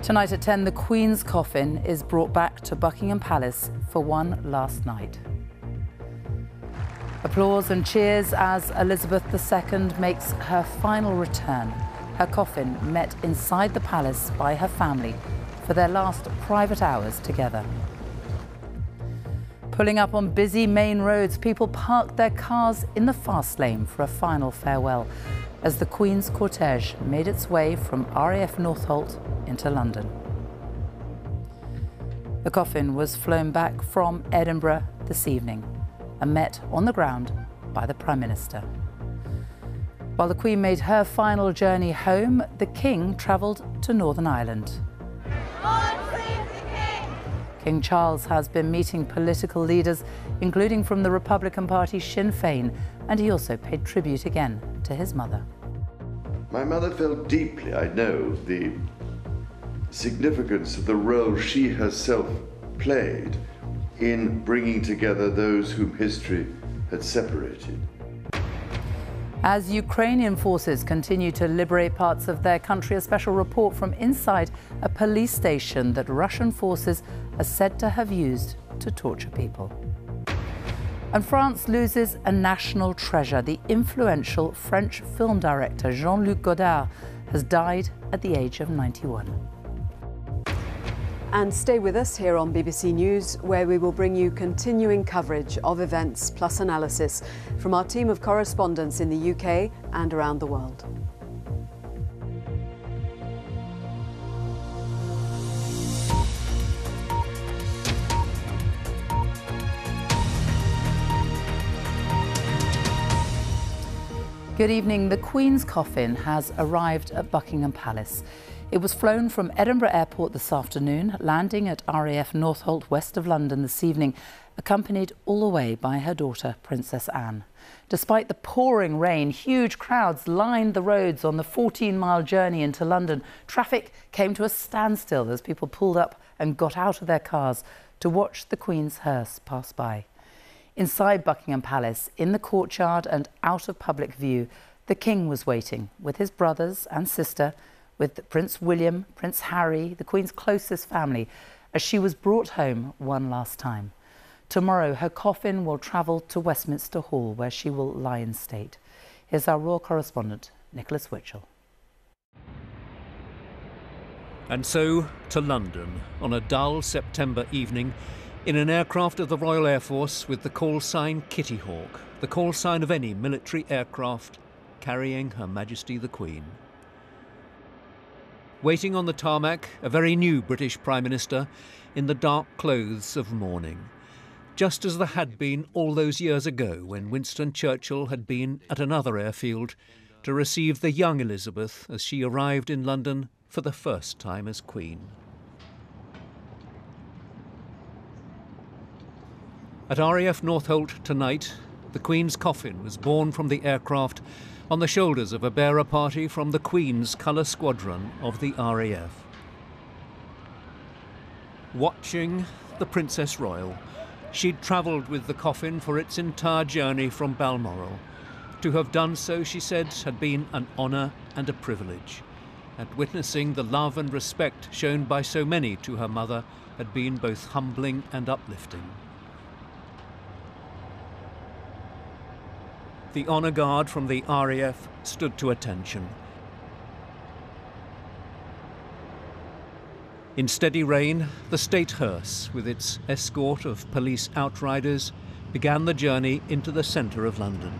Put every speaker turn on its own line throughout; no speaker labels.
Tonight at 10, the Queen's coffin is brought back to Buckingham Palace for one last night. Applause and cheers as Elizabeth II makes her final return. Her coffin met inside the palace by her family for their last private hours together. Pulling up on busy main roads, people parked their cars in the fast lane for a final farewell as the Queen's cortege made its way from RAF Northolt into London. The coffin was flown back from Edinburgh this evening and met on the ground by the Prime Minister. While the Queen made her final journey home, the King travelled to Northern Ireland. King Charles has been meeting political leaders, including from the Republican Party Sinn Féin, and he also paid tribute again to his mother.
My mother felt deeply, I know, the significance of the role she herself played in bringing together those whom history had separated.
As Ukrainian forces continue to liberate parts of their country, a special report from inside a police station that Russian forces are said to have used to torture people. And France loses a national treasure. The influential French film director Jean-Luc Godard has died at the age of 91.
And stay with us here on BBC News, where we will bring you continuing coverage of events plus analysis from our team of correspondents in the UK and around the world.
Good evening. The Queen's coffin has arrived at Buckingham Palace. It was flown from Edinburgh Airport this afternoon, landing at RAF Northolt, west of London this evening, accompanied all the way by her daughter, Princess Anne. Despite the pouring rain, huge crowds lined the roads on the 14-mile journey into London. Traffic came to a standstill as people pulled up and got out of their cars to watch the Queen's hearse pass by. Inside Buckingham Palace, in the courtyard and out of public view, the King was waiting with his brothers and sister, with Prince William, Prince Harry, the Queen's closest family, as she was brought home one last time. Tomorrow, her coffin will travel to Westminster Hall, where she will lie in state. Here's our royal correspondent, Nicholas Witchell.
And so to London on a dull September evening, in an aircraft of the Royal Air Force with the call sign Kitty Hawk, the call sign of any military aircraft carrying Her Majesty the Queen. Waiting on the tarmac, a very new British Prime Minister in the dark clothes of mourning, just as there had been all those years ago when Winston Churchill had been at another airfield to receive the young Elizabeth as she arrived in London for the first time as Queen. At RAF Northolt tonight, the Queen's coffin was borne from the aircraft on the shoulders of a bearer party from the Queen's Colour Squadron of the RAF. Watching the Princess Royal, she'd travelled with the coffin for its entire journey from Balmoral. To have done so, she said, had been an honour and a privilege, and witnessing the love and respect shown by so many to her mother had been both humbling and uplifting. The honour guard from the RAF stood to attention. In steady rain, the state hearse, with its escort of police outriders, began the journey into the centre of London.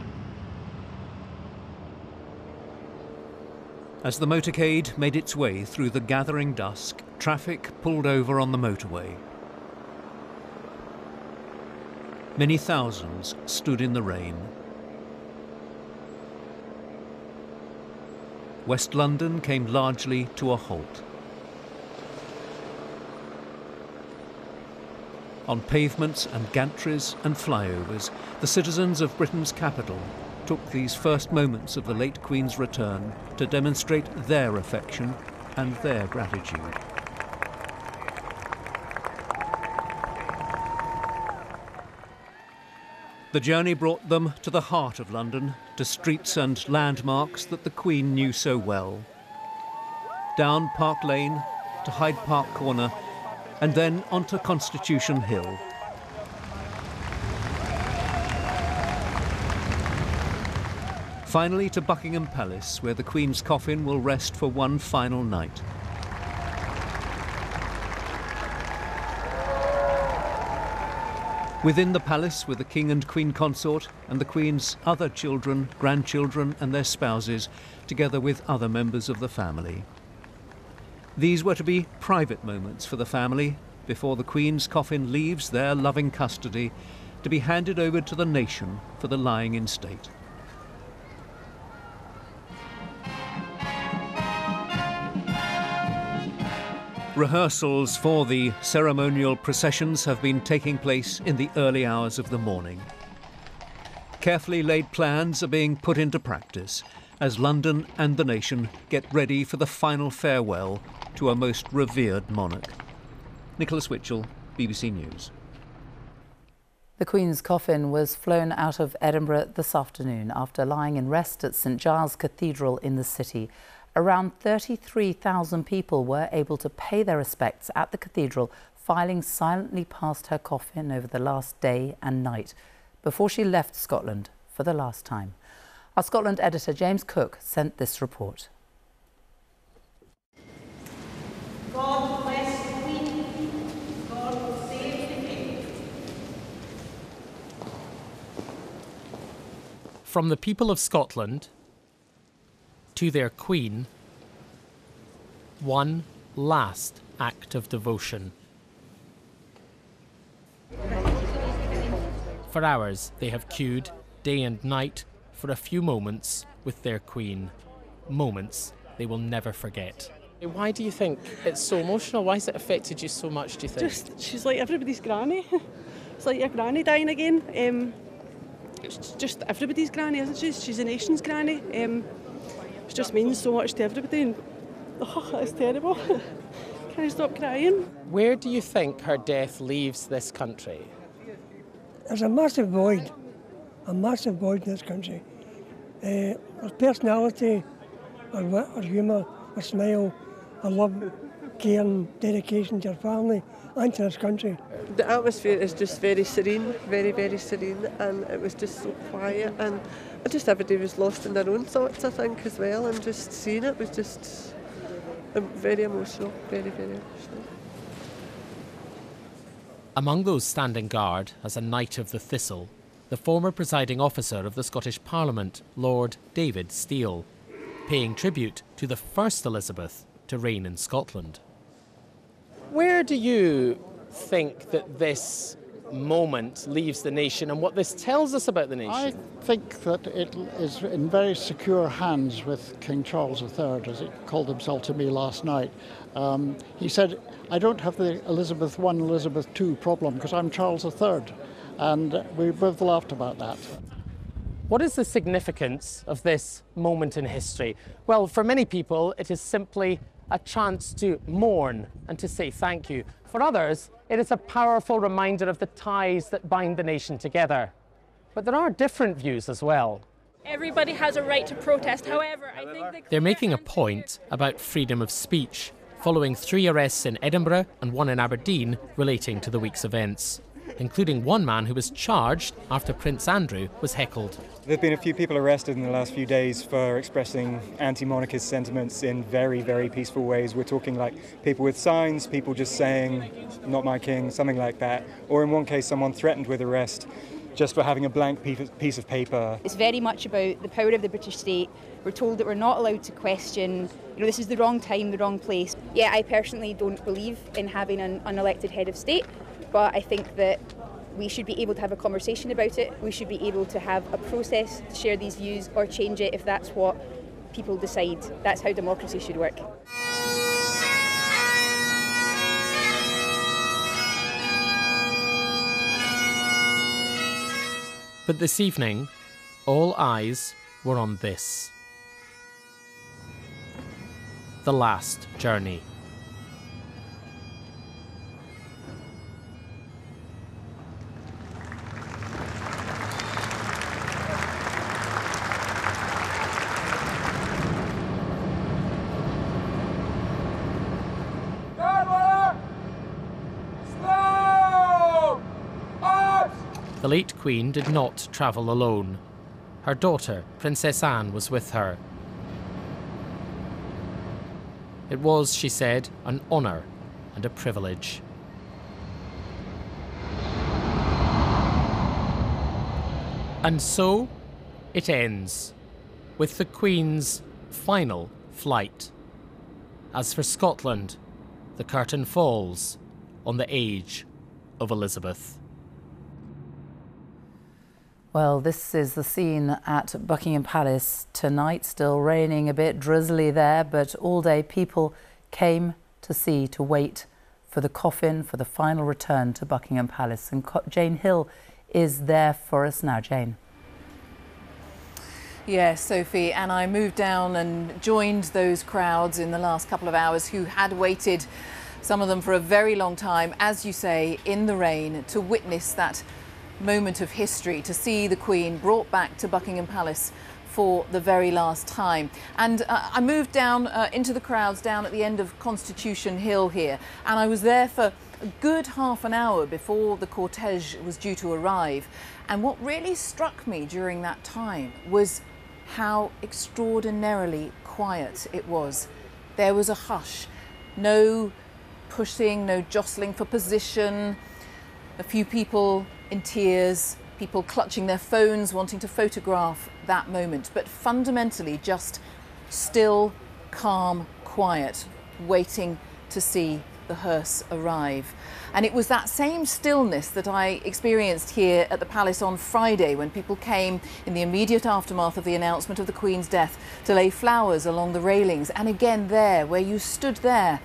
As the motorcade made its way through the gathering dusk, traffic pulled over on the motorway. Many thousands stood in the rain. West London came largely to a halt. On pavements and gantries and flyovers, the citizens of Britain's capital took these first moments of the late Queen's return to demonstrate their affection and their gratitude. The journey brought them to the heart of London, to streets and landmarks that the Queen knew so well. Down Park Lane to Hyde Park Corner, and then onto Constitution Hill. Finally to Buckingham Palace, where the Queen's coffin will rest for one final night. Within the palace were the King and Queen Consort and the Queen's other children, grandchildren and their spouses, together with other members of the family. These were to be private moments for the family before the Queen's coffin leaves their loving custody to be handed over to the nation for the lying in state. Rehearsals for the ceremonial processions have been taking place in the early hours of the morning. Carefully laid plans are being put into practice as London and the nation get ready for the final farewell to a most revered monarch. Nicholas Witchell, BBC News.
The Queen's coffin was flown out of Edinburgh this afternoon after lying in rest at St Giles Cathedral in the city. Around 33,000 people were able to pay their respects at the cathedral, filing silently past her coffin over the last day and night before she left Scotland for the last time. Our Scotland editor James Cook sent this report.
God bless the Queen. God save the King.
From the people of Scotland to their Queen, one last act of devotion. For hours they have queued, day and night, for a few moments with their Queen. Moments they will never forget. Why do you think it's so emotional? Why has it affected you so much, do you think?
She's like everybody's granny. It's like your granny dying again. It's just everybody's granny, isn't she? She's a nation's granny. It just means so much to everybody. And, it's terrible. Can I stop crying?
Where do you think her death leaves this country?
There's a massive void in this country. Her personality, her wit, her humour, her smile, her love, care and dedication to her family and to this country.
The atmosphere is just very serene, very, very serene, and it was just so quiet, and just everybody was lost in their own thoughts, I think, as well, and just seeing it was just very emotional, very, very emotional.
Among those standing guard as a Knight of the Thistle, the former presiding officer of the Scottish Parliament, Lord David Steele, paying tribute to the first Elizabeth to reign in Scotland. Where do you think that this moment leaves the nation and what this tells us about the nation?
I think that it is in very secure hands with King Charles III, as he called himself to me last night. He said, I don't have the Elizabeth I, Elizabeth II problem because I'm Charles III. And we both laughed about that.
What is the significance of this moment in history? Well, for many people, it is simply a chance to mourn and to say thank you. For others, it is a powerful reminder of the ties that bind the nation together. But there are different views as well.
Everybody has a right to protest. However, I think
they're making a point about freedom of speech, following 3 arrests in Edinburgh and 1 in Aberdeen relating to the week's events, including one man who was charged after Prince Andrew was heckled.
There have been a few people arrested in the last few days for expressing anti-monarchist sentiments in very, very peaceful ways. We're talking like people with signs, people just saying, not my king, something like that. Or in one case, someone threatened with arrest just for having a blank piece of paper.
It's very much about the power of the British state. We're told that we're not allowed to question, this is the wrong time, the wrong place. Yeah, I personally don't believe in having an unelected head of state, but I think that we should be able to have a conversation about it. We should be able to have a process to share these views or change it if that's what people decide. That's how democracy should work.
But this evening, all eyes were on this. The last journey. The late Queen did not travel alone. Her daughter, Princess Anne, was with her. It was, she said, an honour and a privilege. And so it ends, with the Queen's final flight. As for Scotland, the curtain falls on the age of Elizabeth.
Well, this is the scene at Buckingham Palace tonight. Still raining a bit, drizzly there, but all day people came to see, to wait for the coffin, for the final return to Buckingham Palace. And Jane Hill is there for us now. Jane.
Yes, Sophie, and I moved down and joined those crowds in the last couple of hours who had waited, some of them for a very long time, as you say, in the rain, to witness that moment of history, to see the Queen brought back to Buckingham Palace for the very last time. And I moved down into the crowds down at the end of Constitution Hill here, and I was there for a good half an hour before the cortege was due to arrive. And what really struck me during that time was how extraordinarily quiet it was. There was a hush, no pushing, no jostling for position, a few people in tears, people clutching their phones wanting to photograph that moment, but fundamentally just still, calm, quiet, waiting to see the hearse arrive. And it was that same stillness that I experienced here at the palace on Friday when people came in the immediate aftermath of the announcement of the Queen's death to lay flowers along the railings, and again there where you stood there,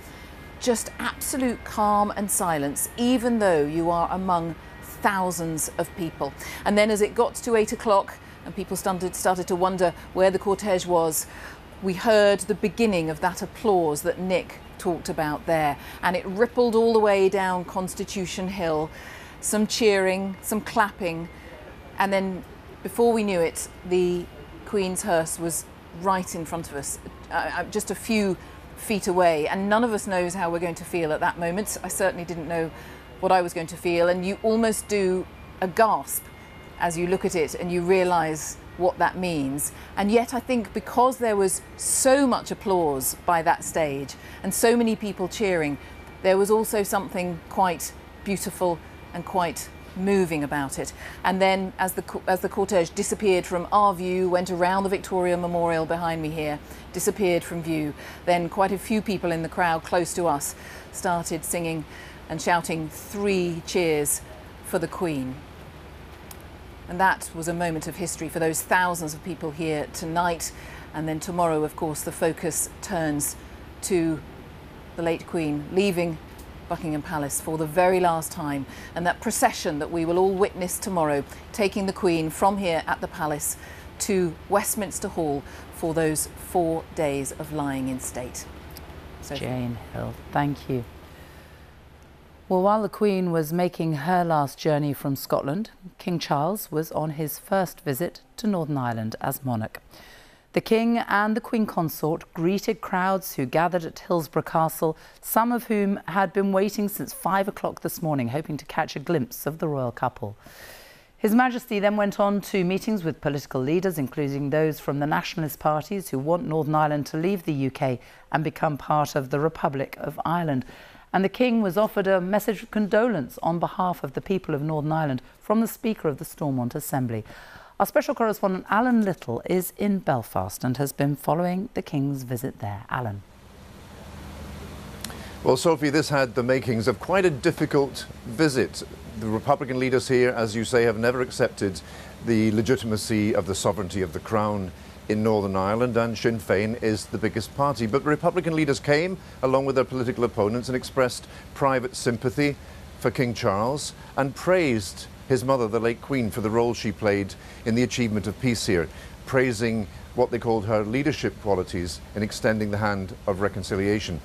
just absolute calm and silence, even though you are among thousands of people. And then as it got to 8 o'clock and people started to wonder where the cortege was, we heard the beginning of that applause that Nick talked about there, and it rippled all the way down Constitution Hill, some cheering, some clapping, and then before we knew it, the Queen's hearse was right in front of us, just a few feet away, and none of us knows how we're going to feel at that moment. I certainly didn't know what I was going to feel, and you almost do a gasp as you look at it and you realise what that means. And yet I think because there was so much applause by that stage and so many people cheering, there was also something quite beautiful and quite moving about it. And then as the cortege disappeared from our view, went around the Victoria Memorial behind me here, disappeared from view, then quite a few people in the crowd close to us started singing and shouting 3 cheers for the Queen. And that was a moment of history for those thousands of people here tonight. And then tomorrow, of course, the focus turns to the late Queen leaving Buckingham Palace for the very last time, and that procession that we will all witness tomorrow, taking the Queen from here at the Palace to Westminster Hall for those 4 days of lying in state. Sophie.
Jane Hill, thank you. Well, while the Queen was making her last journey from Scotland, King Charles was on his first visit to Northern Ireland as monarch. The King and the Queen Consort greeted crowds who gathered at Hillsborough Castle, some of whom had been waiting since 5 o'clock this morning, hoping to catch a glimpse of the royal couple. His Majesty then went on to meetings with political leaders, including those from the nationalist parties who want Northern Ireland to leave the UK and become part of the Republic of Ireland. And the King was offered a message of condolence on behalf of the people of Northern Ireland from the Speaker of the Stormont Assembly. Our special correspondent Alan Little is in Belfast and has been following the King's visit there. Alan.
Well, Sophie, this had the makings of quite a difficult visit. The Republican leaders here, as you say, have never accepted the legitimacy of the sovereignty of the Crown in Northern Ireland, and Sinn Féin is the biggest party. But the Republican leaders came, along with their political opponents, and expressed private sympathy for King Charles and praised his mother, the late Queen, for the role she played in the achievement of peace here, praising what they called her leadership qualities in extending the hand of reconciliation.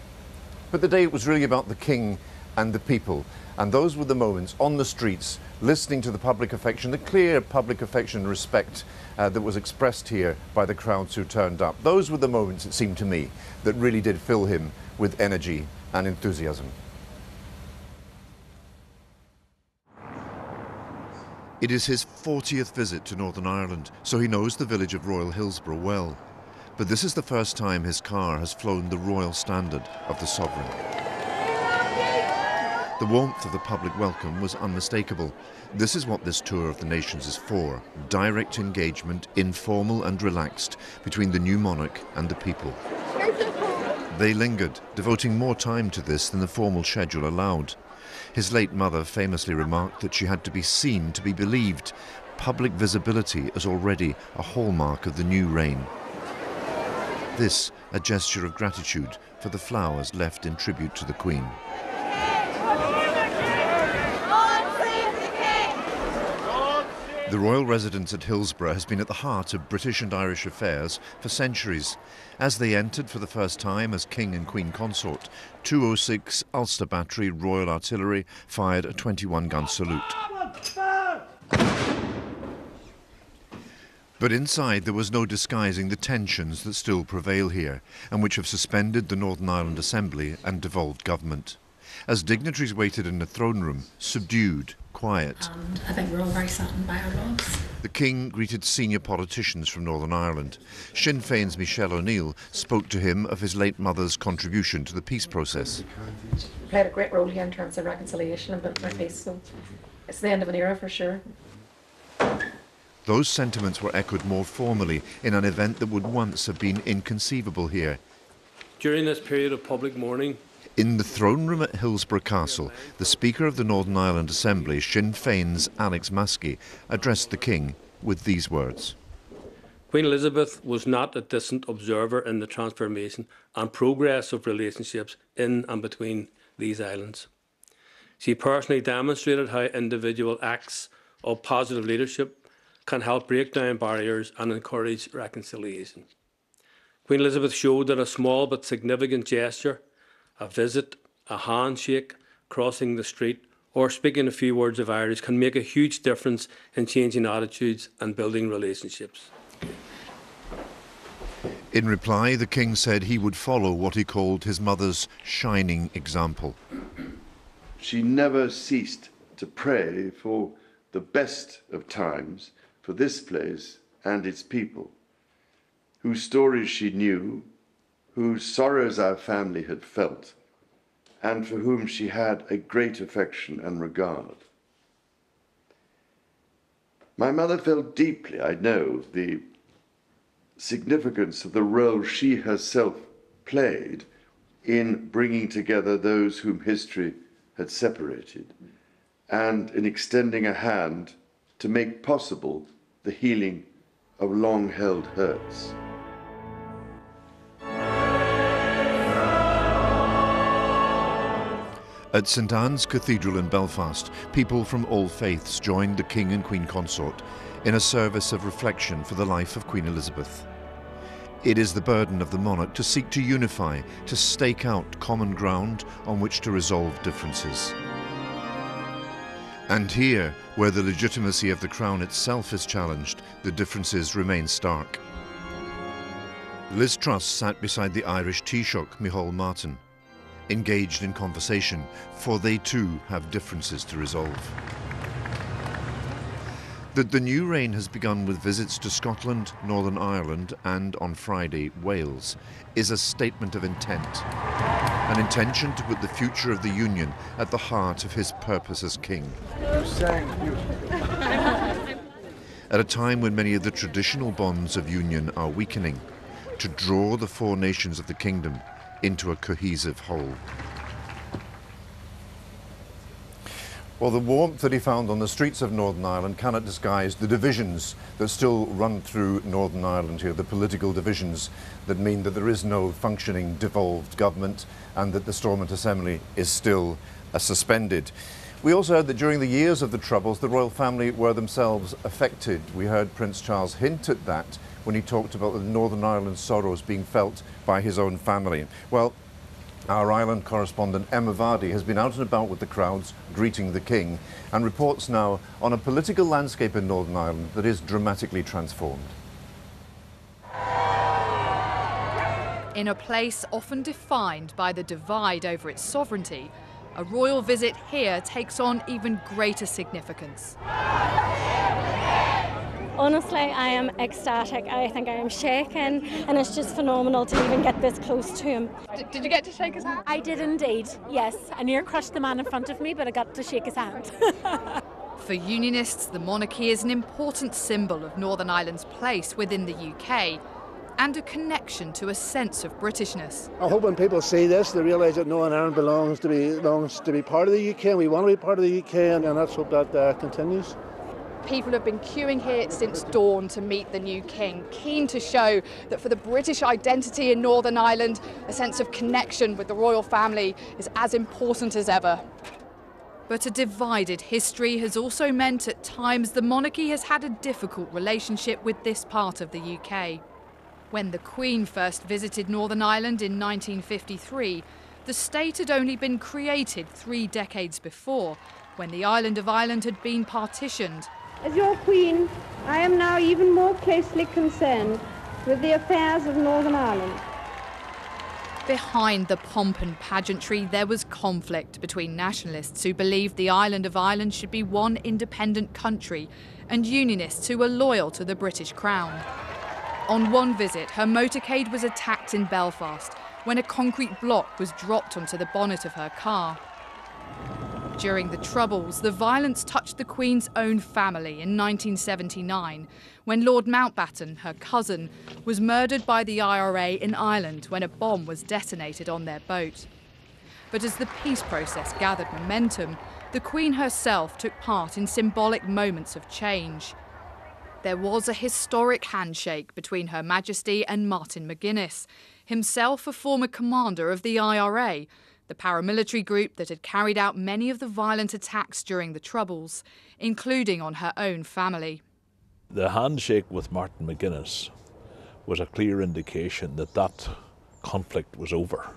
But the day it was really about the King and the people, and those were the moments on the streets, listening to the public affection, the clear public affection and respect that was expressed here by the crowds who turned up. Those were the moments, it seemed to me, that really did fill him with energy and enthusiasm. It is his 40th visit to Northern Ireland, so he knows the village of Royal Hillsborough well. But this is the first time his car has flown the royal standard of the sovereign. The warmth of the public welcome was unmistakable. This is what this tour of the nations is for: direct engagement, informal and relaxed, between the new monarch and the people. They lingered, devoting more time to this than the formal schedule allowed. His late mother famously remarked that she had to be seen to be believed. Public visibility is already a hallmark of the new reign. This, a gesture of gratitude for the flowers left in tribute to the Queen. The royal residence at Hillsborough has been at the heart of British and Irish affairs for centuries. As they entered for the first time as King and Queen Consort, 206 Ulster Battery Royal Artillery fired a 21-gun salute. But inside there was no disguising the tensions that still prevail here, and which have suspended the Northern Ireland Assembly and devolved government. As dignitaries waited in the throne room, subdued, quiet.
And I think we're all very saddened by our loss.
The King greeted senior politicians from Northern Ireland. Sinn Féin's Michelle O'Neill spoke to him of his late mother's contribution to the peace process.
We played a great role here in terms of reconciliation and building our peace, so it's the end of an era for sure.
Those sentiments were echoed more formally in an event that would once have been inconceivable here.
During this period of public mourning,
in the throne room at Hillsborough Castle, the Speaker of the Northern Ireland Assembly, Sinn Féin's Alex Maskey, addressed the King with these words.
Queen Elizabeth was not a distant observer in the transformation and progress of relationships in and between these islands. She personally demonstrated how individual acts of positive leadership can help break down barriers and encourage reconciliation. Queen Elizabeth showed that a small but significant gesture, a visit, a handshake, crossing the street, or speaking a few words of Irish can make a huge difference in changing attitudes and building relationships.
In reply, the King said he would follow what he called his mother's shining example.
She never ceased to pray for the best of times for this place and its people, whose stories she knew, whose sorrows our family had felt, and for whom she had a great affection and regard. My mother felt deeply, I know, the significance of the role she herself played in bringing together those whom history had separated, and in extending a hand to make possible the healing of long-held hurts.
At St Anne's Cathedral in Belfast, people from all faiths joined the King and Queen Consort in a service of reflection for the life of Queen Elizabeth. It is the burden of the monarch to seek to unify, to stake out common ground on which to resolve differences. And here, where the legitimacy of the crown itself is challenged, the differences remain stark. Liz Truss sat beside the Irish Taoiseach Micheál Martin, engaged in conversation, for they too have differences to resolve. That the new reign has begun with visits to Scotland, Northern Ireland and, on Friday, Wales, is a statement of intent. An intention to put the future of the Union at the heart of his purpose as king. At a time when many of the traditional bonds of union are weakening, to draw the four nations of the kingdom into a cohesive whole. Well, the warmth that he found on the streets of Northern Ireland cannot disguise the divisions that still run through Northern Ireland here, the political divisions that mean that there is no functioning devolved government and that the Stormont Assembly is still suspended. We also heard that during the years of the Troubles, the royal family were themselves affected. We heard Prince Charles hint at that when he talked about the Northern Ireland sorrows being felt by his own family. Well, our Ireland correspondent Emma Vardy has been out and about with the crowds greeting the King and reports now on a political landscape in Northern Ireland that is dramatically transformed.
In a place often defined by the divide over its sovereignty, a royal visit here takes on even greater significance.
Honestly, I am ecstatic. I think I am shaking, and it's just phenomenal to even get this close to him.
Did you get to shake his hand?
I did indeed, yes. I near crushed the man in front of me, but I got to shake his hand.
For Unionists, the monarchy is an important symbol of Northern Ireland's place within the UK and a connection to a sense of Britishness.
I hope when people see this, they realise that Northern Ireland belongs to be part of the UK, and we want to be part of the UK, and let's hope that continues.
People have been queuing here since dawn to meet the new king, keen to show that for the British identity in Northern Ireland, a sense of connection with the royal family is as important as ever. But a divided history has also meant at times the monarchy has had a difficult relationship with this part of the UK. When the Queen first visited Northern Ireland in 1953, the state had only been created 3 decades before, when the island of Ireland had been partitioned.
As your Queen, I am now even more closely concerned with the affairs of Northern Ireland.
Behind the pomp and pageantry, there was conflict between nationalists who believed the island of Ireland should be one independent country and unionists who were loyal to the British Crown. On one visit, her motorcade was attacked in Belfast when a concrete block was dropped onto the bonnet of her car. During the Troubles, the violence touched the Queen's own family in 1979, when Lord Mountbatten, her cousin, was murdered by the IRA in Ireland when a bomb was detonated on their boat. But as the peace process gathered momentum, the Queen herself took part in symbolic moments of change. There was a historic handshake between Her Majesty and Martin McGuinness, himself a former commander of the IRA, the paramilitary group that had carried out many of the violent attacks during the Troubles, including on her own family.
The handshake with Martin McGuinness was a clear indication that that conflict was over.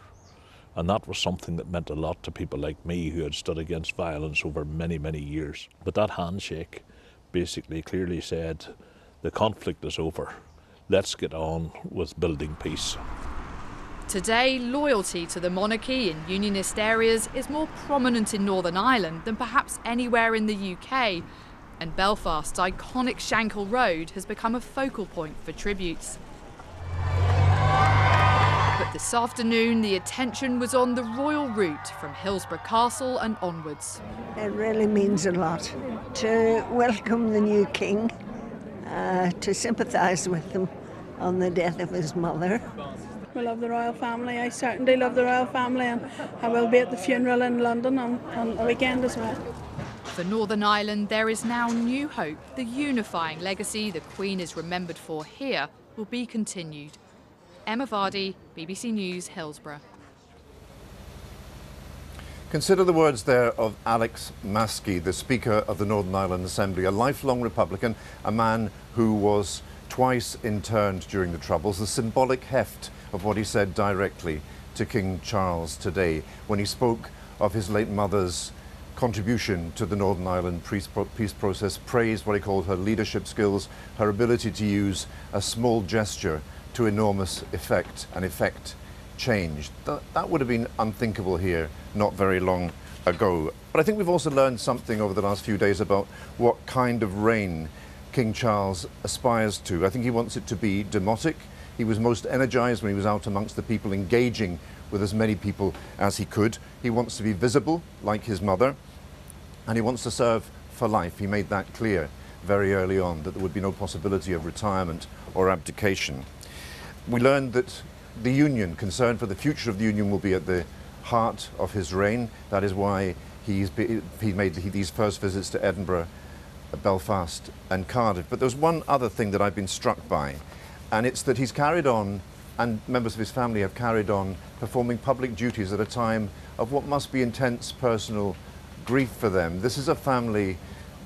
And that was something that meant a lot to people like me who had stood against violence over many, many years. But that handshake basically clearly said, the conflict is over. Let's get on with building peace.
Today, loyalty to the monarchy in unionist areas is more prominent in Northern Ireland than perhaps anywhere in the UK, and Belfast's iconic Shankill Road has become a focal point for tributes. But this afternoon, the attention was on the royal route from Hillsborough Castle and onwards.
It really means a lot to welcome the new king, to sympathise with him on the death of his mother.
We love the royal family. I certainly love the royal family, and I will be at the funeral in London on the weekend as well.
For Northern Ireland, there is now new hope. The unifying legacy the Queen is remembered for here will be continued. Emma Vardy, BBC News, Hillsborough.
Consider the words there of Alex Maskey, the Speaker of the Northern Ireland Assembly, a lifelong Republican, a man who was twice interned during the Troubles, the symbolic heft of what he said directly to King Charles today when he spoke of his late mother's contribution to the Northern Ireland peace process, praised what he called her leadership skills, her ability to use a small gesture to enormous effect and effect change. That would have been unthinkable here not very long ago. But I think we've also learned something over the last few days about what kind of reign King Charles aspires to. I think he wants it to be demotic. He was most energised when he was out amongst the people, engaging with as many people as he could. He wants to be visible, like his mother, and he wants to serve for life. He made that clear very early on, that there would be no possibility of retirement or abdication. We learned that the Union, concern for the future of the Union, will be at the heart of his reign. That is why he made these first visits to Edinburgh, Belfast and Cardiff. But there's one other thing that I've been struck by, and it's that he's carried on, and members of his family have carried on, performing public duties at a time of what must be intense personal grief for them. This is a family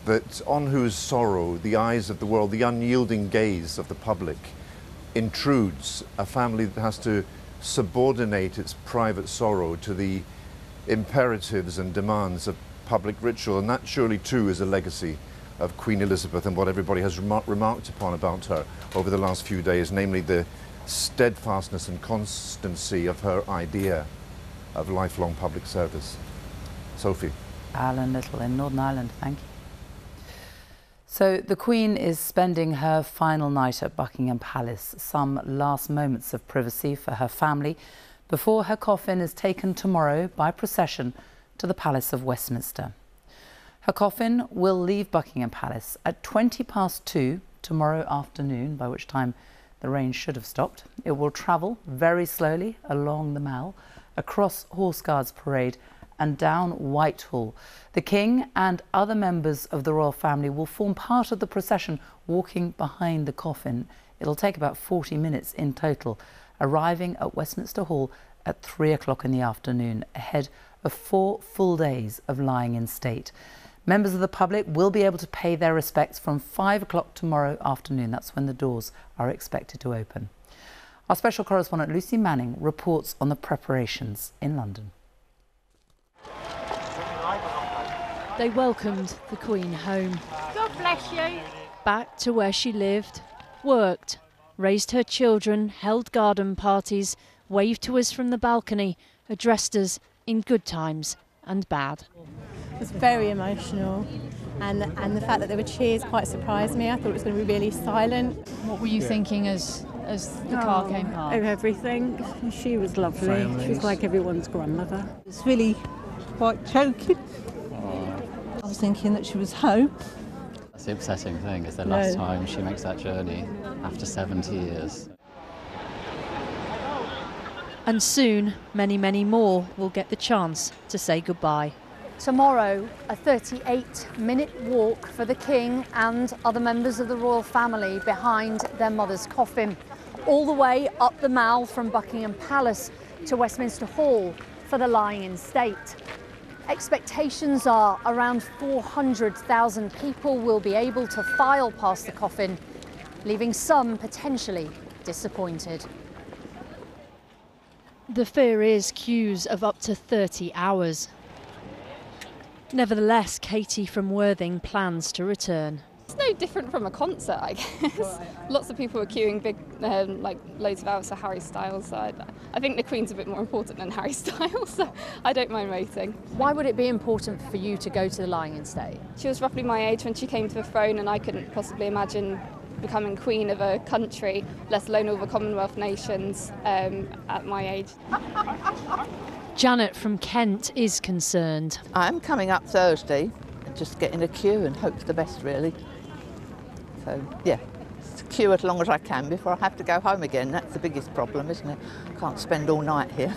that, on whose sorrow the eyes of the world, the unyielding gaze of the public, intrudes. A family that has to subordinate its private sorrow to the imperatives and demands of public ritual, and that surely too is a legacy of Queen Elizabeth and what everybody has remarked upon about her over the last few days, namely the steadfastness and constancy of her idea of lifelong public service. Sophie.
Alan Little in Northern Ireland, thank you. So the Queen is spending her final night at Buckingham Palace, some last moments of privacy for her family before her coffin is taken tomorrow by procession to the Palace of Westminster. Her coffin will leave Buckingham Palace at 2:20 tomorrow afternoon, by which time the rain should have stopped. It will travel very slowly along the Mall, across Horse Guards Parade and down Whitehall. The King and other members of the royal family will form part of the procession, walking behind the coffin. It'll take about 40 minutes in total, arriving at Westminster Hall at 3 o'clock in the afternoon, ahead of 4 full days of lying in state. Members of the public will be able to pay their respects from 5 o'clock tomorrow afternoon. That's when the doors are expected to open. Our special correspondent Lucy Manning reports on the preparations in London.
They welcomed the Queen home.
God bless you.
Back to where she lived, worked, raised her children, held garden parties, waved to us from the balcony, addressed us in good times and bad.
It was very emotional, and the fact that there were cheers quite surprised me. I thought it was going to be really silent.
What were you thinking as the car came past?
Of everything. She was lovely.
Families.
She was like everyone's grandmother.
It's really quite choking. I was thinking that she was home.
That's the upsetting thing, is the last time she makes that journey after 70 years.
And soon, many, many more will get the chance to say goodbye.
Tomorrow, a 38-minute walk for the King and other members of the royal family behind their mother's coffin, all the way up the Mall from Buckingham Palace to Westminster Hall for the lying in state. Expectations are around 400,000 people will be able to file past the coffin, leaving some potentially disappointed.
The fear is queues of up to 30 hours. Nevertheless, Katie from Worthing plans to return.
It's no different from a concert, I guess. Lots of people are queuing big, like loads of hours for Harry Styles. So I think the Queen's a bit more important than Harry Styles, so I don't mind waiting.
Why would it be important for you to go to the lying in state?
She was roughly my age when she came to the throne, and I couldn't possibly imagine becoming Queen of a country, let alone all the Commonwealth nations, at my age.
Janet from Kent is concerned.
I'm coming up Thursday, just get in a queue and hope for the best, really. So, yeah, queue as long as I can before I have to go home again. That's the biggest problem, isn't it? Can't spend all night here.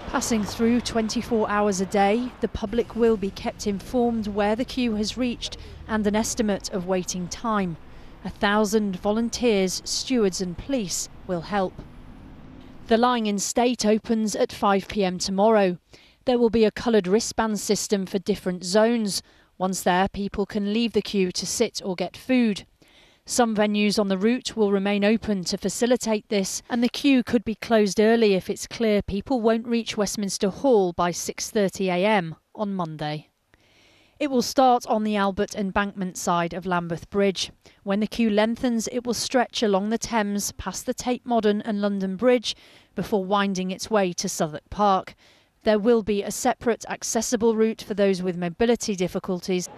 Passing through 24 hours a day, the public will be kept informed where the queue has reached and an estimate of waiting time. 1,000 volunteers, stewards and police will help. The lying in state opens at 5 p.m. tomorrow. There will be a coloured wristband system for different zones. Once there, people can leave the queue to sit or get food. Some venues on the route will remain open to facilitate this, and the queue could be closed early if it's clear people won't reach Westminster Hall by 6:30 a.m. on Monday. It will start on the Albert Embankment side of Lambeth Bridge. When the queue lengthens, it will stretch along the Thames past the Tate Modern and London Bridge before winding its way to Southwark Park. There will be a separate accessible route for those with mobility difficulties.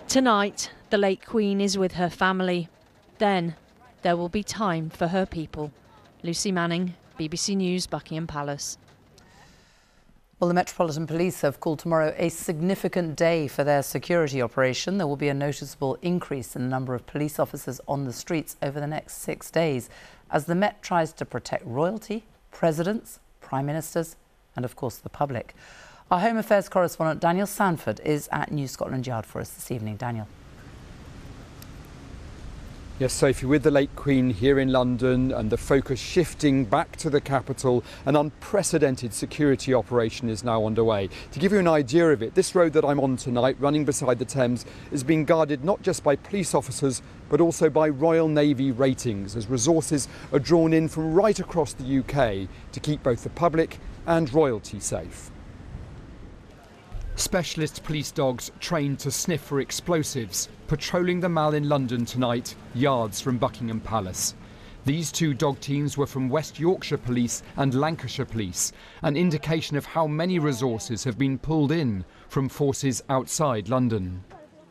Tonight, the late Queen is with her family. Then, there will be time for her people. Lucy Manning, BBC News, Buckingham Palace.
Well, the Metropolitan Police have called tomorrow a significant day for their security operation. There will be a noticeable increase in the number of police officers on the streets over the next 6 days as the Met tries to protect royalty, presidents, prime ministers and, of course, the public. Our Home Affairs correspondent Daniel Sanford is at New Scotland Yard for us this evening. Daniel.
Yes, Sophie, with the late Queen here in London and the focus shifting back to the capital, an unprecedented security operation is now underway. To give you an idea of it, this road that I'm on tonight, running beside the Thames, is being guarded not just by police officers, but also by Royal Navy ratings, as resources are drawn in from right across the UK to keep both the public and royalty safe. Specialist police dogs trained to sniff for explosives, patrolling the Mall in London tonight, yards from Buckingham Palace. These two dog teams were from West Yorkshire Police and Lancashire Police, an indication of how many resources have been pulled in from forces outside London.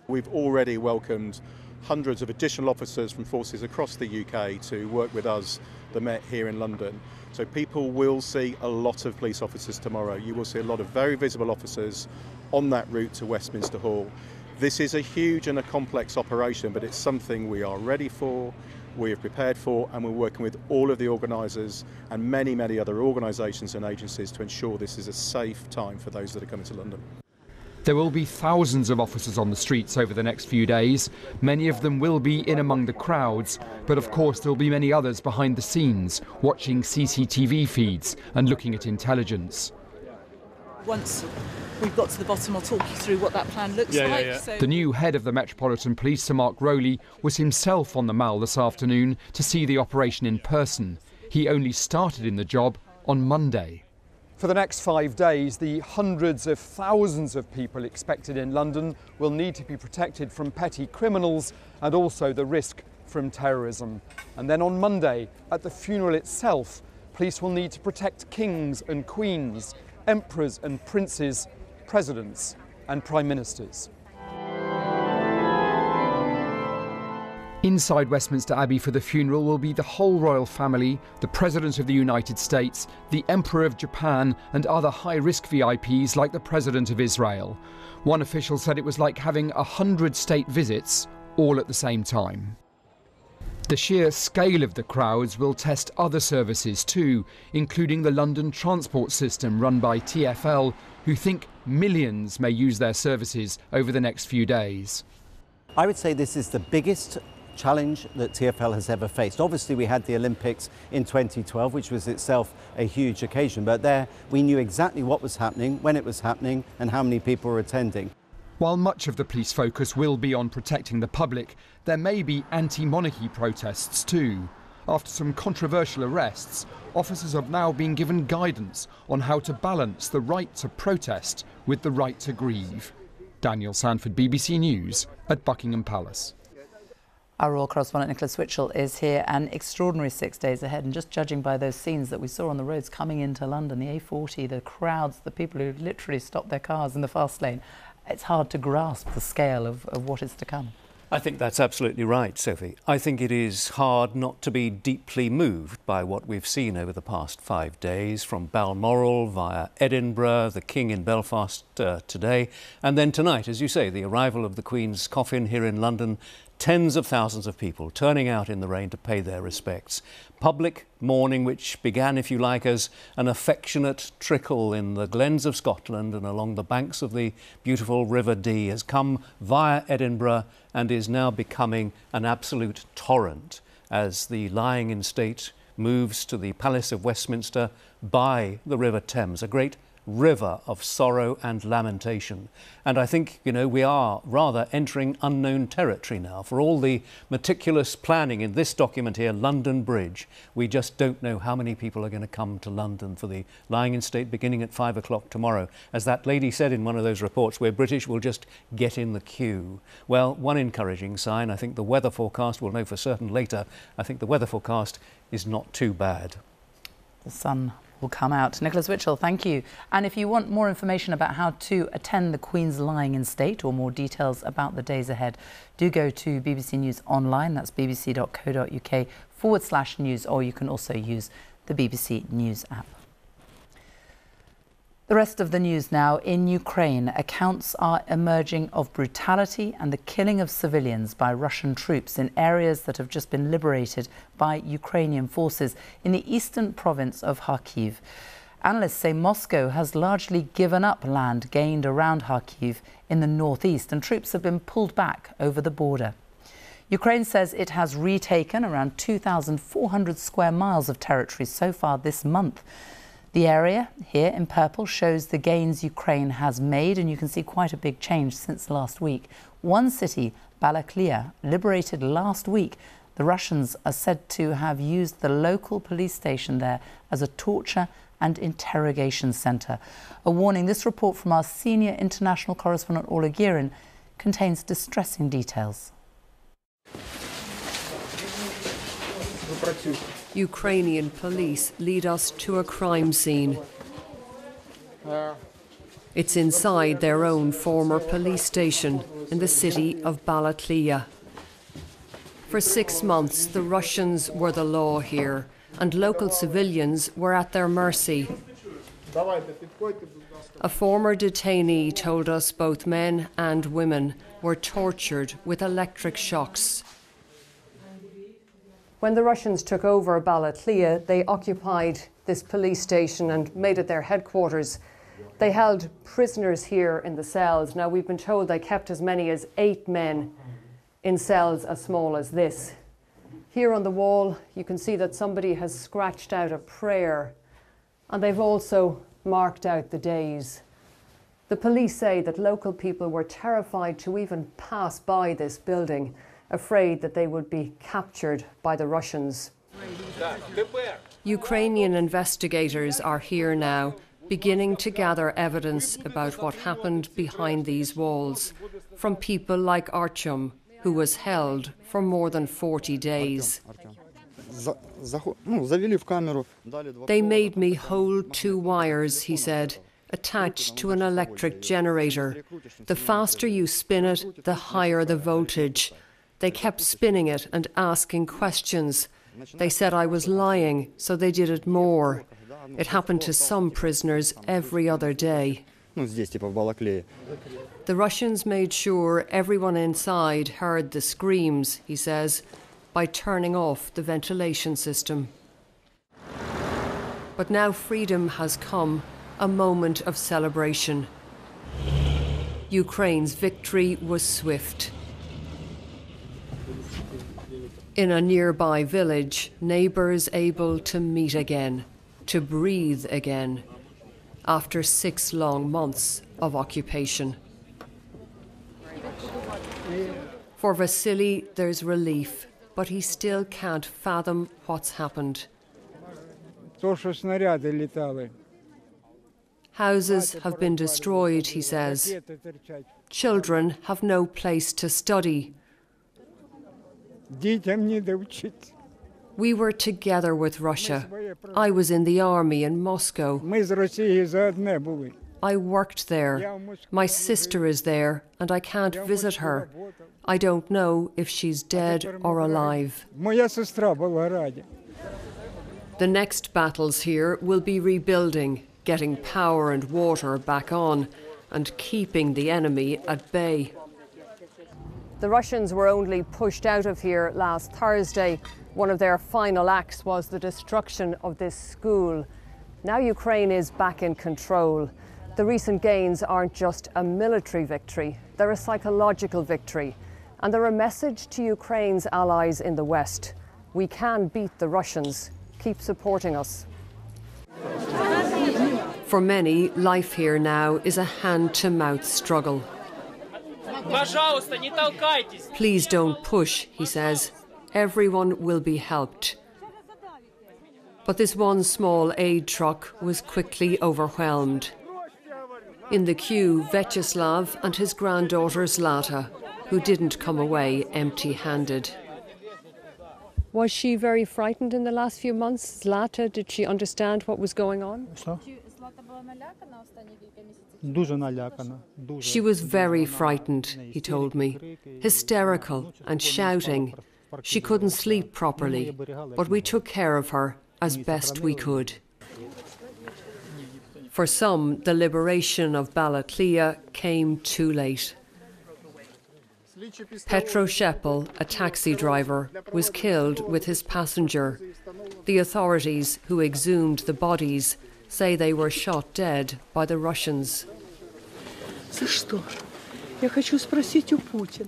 We've already welcomed hundreds of additional officers from forces across the UK to work with us, the Met, here in London. So people will see a lot of police officers tomorrow. You will see a lot of very visible officers on that route to Westminster Hall. This is a huge and a complex operation, but it's something we are ready for, we are prepared for, and we're working with all of the organisers and many, many other organisations and agencies to ensure this is a safe time for those that are coming to London.
There will be thousands of officers on the streets over the next few days. Many of them will be in among the crowds, but of course there will be many others behind the scenes, watching CCTV feeds and looking at intelligence.
Once we've got to the bottom, I'll talk you through what that plan looks like.
Yeah.
So
the new head of the Metropolitan Police, Sir Mark Rowley, was himself on the Mall this afternoon to see the operation in person. He only started in the job on Monday. For the next 5 days, the hundreds of thousands of people expected in London will need to be protected from petty criminals and also the risk from terrorism. And then on Monday, at the funeral itself, police will need to protect kings and queens, emperors and princes, presidents and prime ministers. Inside Westminster Abbey for the funeral will be the whole royal family, the President of the United States, the Emperor of Japan and other high-risk VIPs like the President of Israel. One official said it was like having 100 state visits all at the same time. The sheer scale of the crowds will test other services too, including the London transport system run by TfL, who think millions may use their services over the next few days.
I would say this is the biggest challenge that TfL has ever faced. Obviously we had the Olympics in 2012, which was itself a huge occasion, but there we knew exactly what was happening, when it was happening and how many people were attending.
While much of the police focus will be on protecting the public, there may be anti-monarchy protests too. After some controversial arrests, officers have now been given guidance on how to balance the right to protest with the right to grieve. Daniel Sanford, BBC News at Buckingham Palace.
Our royal correspondent Nicholas Witchell is here. An extraordinary 6 days ahead, and just judging by those scenes that we saw on the roads coming into London, the A40, the crowds, the people who literally stopped their cars in the fast lane, it's hard to grasp the scale of what is to come.
I think that's absolutely right, Sophie. I think it is hard not to be deeply moved by what we've seen over the past 5 days, from Balmoral via Edinburgh, the King in Belfast today, and then tonight, as you say, the arrival of the Queen's coffin here in London. Tens of thousands of people turning out in the rain to pay their respects. Public mourning, which began, if you like, as an affectionate trickle in the glens of Scotland and along the banks of the beautiful River Dee, has come via Edinburgh and is now becoming an absolute torrent as the lying in state moves to the Palace of Westminster by the River Thames, a great river of sorrow and lamentation. And I think, we are rather entering unknown territory now. For all the meticulous planning in this document here, London Bridge, we just don't know how many people are going to come to London for the lying in state beginning at 5 o'clock tomorrow. As that lady said in one of those reports, we're British, we'll just get in the queue. Well, one encouraging sign, I think the weather forecast, we'll know for certain later, I think the weather forecast is not too bad.
The sun will come out. Nicholas Witchell, thank you. And if you want more information about how to attend the Queen's lying in state or more details about the days ahead, do go to BBC News Online. That's bbc.co.uk/news, or you can also use the BBC News app. The rest of the news now. In Ukraine, accounts are emerging of brutality and the killing of civilians by Russian troops in areas that have just been liberated by Ukrainian forces in the eastern province of Kharkiv. Analysts say Moscow has largely given up land gained around Kharkiv in the northeast, and troops have been pulled back over the border. Ukraine says it has retaken around 2,400 square miles of territory so far this month. The area here in purple shows the gains Ukraine has made, and you can see quite a big change since last week. One city, Balaklia, liberated last week. The Russians are said to have used the local police station there as a torture and interrogation centre. A warning: this report from our senior international correspondent Orla Guerin contains distressing details.
Ukrainian police lead us to a crime scene.
It's inside their own former police station in the city of Balaklia. For 6 months, the Russians were the law here, and local civilians were at their mercy. A former detainee told us both men and women were tortured with electric shocks. When the Russians took over Balaklia, they occupied this police station and made it their headquarters. They held prisoners here in the cells. Now, we've been told they kept as many as 8 men in cells as small as this. Here on the wall, you can see that somebody has scratched out a prayer, and they've also marked out the days. The police say that local people were terrified to even pass by this building, afraid that they would be captured by the Russians. Ukrainian investigators are here now, beginning to gather evidence about what happened behind these walls, from people like Artyom, who was held for more than 40 days. They made me hold 2 wires, he said, attached to an electric generator. The faster you spin it, the higher the voltage. They kept spinning it and asking questions. They said I was lying, so they did it more. It happened to some prisoners every other day. The Russians made sure everyone inside heard the screams, he says, by turning off the ventilation system. But now freedom has come, a moment of celebration. Ukraine's victory was swift. In a nearby village, neighbours able to meet again, to breathe again, after 6 long months of occupation. For Vasily, there's relief, but he still can't fathom what's happened. Houses have been destroyed, he says. Children have no place to study. We were together with Russia. I was in the army in Moscow. I worked there. My sister is there, and I can't visit her. I don't know if she's dead or alive. The next battles here will be rebuilding, getting power and water back on, and keeping the enemy at bay. The Russians were only pushed out of here last Thursday. One of their final acts was the destruction of this school. Now Ukraine is back in control. The recent gains aren't just a military victory, they're a psychological victory. And they're a message to Ukraine's allies in the West. We can beat the Russians. Keep supporting us. For many, life here now is a hand-to-mouth struggle. Please don't push, he says. Everyone will be helped. But this one small aid truck was quickly overwhelmed. In the queue, Vyacheslav and his granddaughter Zlata, who didn't come away empty-handed. Was she very frightened in the last few months? Zlata, did she understand what was going on? She was very frightened, he told me, hysterical and shouting. She couldn't sleep properly, but we took care of her as best we could. For some, the liberation of Balaklia came too late. Petro Shepel, a taxi driver, was killed with his passenger. The authorities who exhumed the bodies say they were shot dead by the Russians.